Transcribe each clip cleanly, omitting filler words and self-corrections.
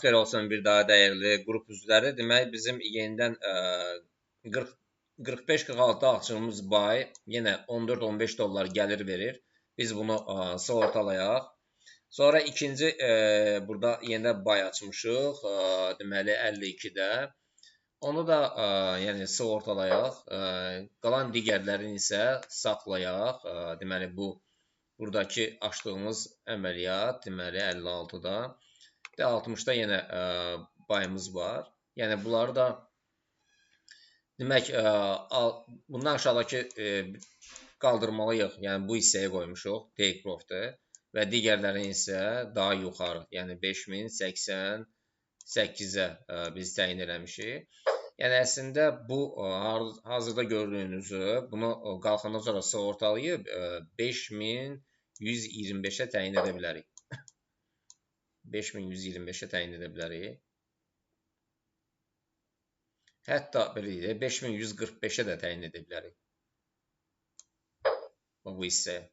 Xeyir olsun bir daha dəyərli qrup üzvləri. Demək, bizim yenidən 45-46 açılımız bay yenə 14-15 dollar gəlir verir. Biz bunu sığortalayaq. Sonra ikinci burada yenə bay açmışıq. Deməli 52-də. Onu da yəni sığortalayaq. Qalan digərlərini isə saxlayaq. Deməli buradakı açdığımız əməliyyat deməli 56-da. 60-da yenə bayımız var. Yəni bunları da demək bundan aşağıdakı qaldırmalıyıq. Yəni bu hissəyə qoymuşuq take profit'ı və digərlərini isə daha yuxarı, yəni 5088-ə biz təyin eləmişik. Yəni əslində bu hazırda gördüyünüzü bunu qalxandan sonra sığortalayıb 5125-ə təyin edə bilərik. 5125-ə təyin edə bilərik. Hətta belə deyək, 5145-ə də təyin edə bilərik. Bu hissəyə.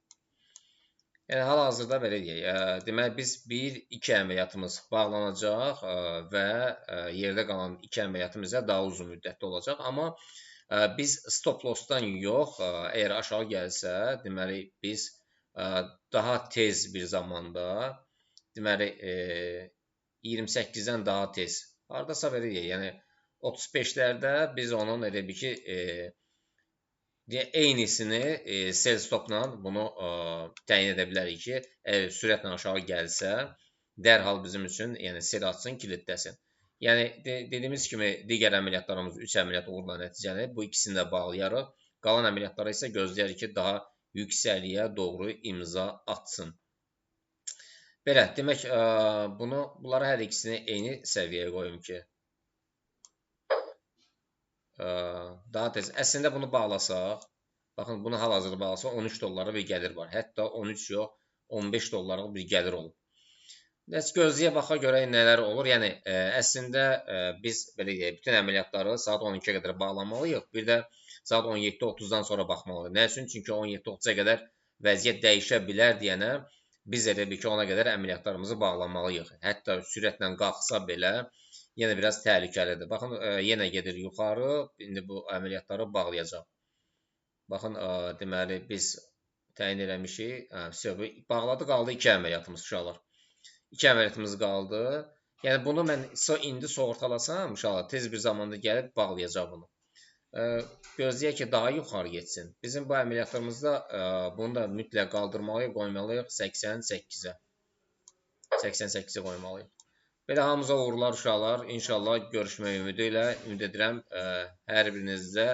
Yəni hal-hazırda belə deyək. Deməli biz 1-2 əməliyyatımız bağlanacaq və yerdə qalan 2 əməliyyatımız da daha uzun müddətli olacaq. Amma biz stop loss'dan yox, əgər aşağı gəlsə, deməli biz daha tez bir zamanda deməli 28-dən daha tez. Hardasa belə deyək, yəni 35-lərdə biz onun elə bil ki eynisini sell stopla bunu təyin edə bilərik ki, əgər sürətlə aşağı gəlsə, dərhal bizim üçün yəni sell açsın, kilidləsin. Yəni dediyimiz kimi digər əməliyyatlarımız 3 əməliyyat uğurla nəticələnib. Bu ikisini də bağlayarıq. Qalan əməliyyatlara isə gözləyərik ki, daha yüksəliyə doğru imza atsın. Belə, demək, bunları hər ikisini eyni səviyyəyə qoyum ki, daha tez. Əslində bunu bağlasaq, baxın, bunu hal-hazırda bağlasaq 13 dollara bir gəlir var. Hətta 13 yox, 15 dollarlıq bir gəlir olur. Gözləyə baxa görək nələr olur. Yəni, əslində biz belə deyək, bütün əməliyyatları saat 12-yə qədər bağlamalıyıq. Bir də saat 17:30-dan sonra baxmalıyıq. Nə üçün? Çünki 17:30-a qədər vəziyyət dəyişə bilər deyənə, biz elə bil ki, ona qədər əməliyyatlarımızı bağlamalıyıq. Hətta sürətlə qalxsa belə, yenə biraz təhlükəlidir. Baxın, yenə gedir yuxarı. İndi bu əməliyyatları bağlayacaq. Baxın, deməli, biz təyin eləmişik. Bağladı, qaldı 2 əməliyyatımız uşaqlar. 2 əməliyyatımız qaldı. Yəni, bunu mən indi sığortalasam, uşaqlar, tez bir zamanda gəlib bağlayacaq bunu. Gözləyək ki, daha yuxarı getsin. Bizim bu əməliyyatlarımızda bunu da mütləq qaldırmalıyıq, qoymalıyıq 88-ə. 88-ə qoymalıyıq. Belə hamımıza uğurlar uşaqlar. İnşallah görüşmək ümidi ilə, ümid edirəm, hər birinizdə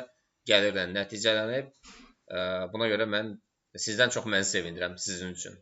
gəlirlə nəticələnib. Buna görə mən sizdən çox məni sevindirəm sizin üçün.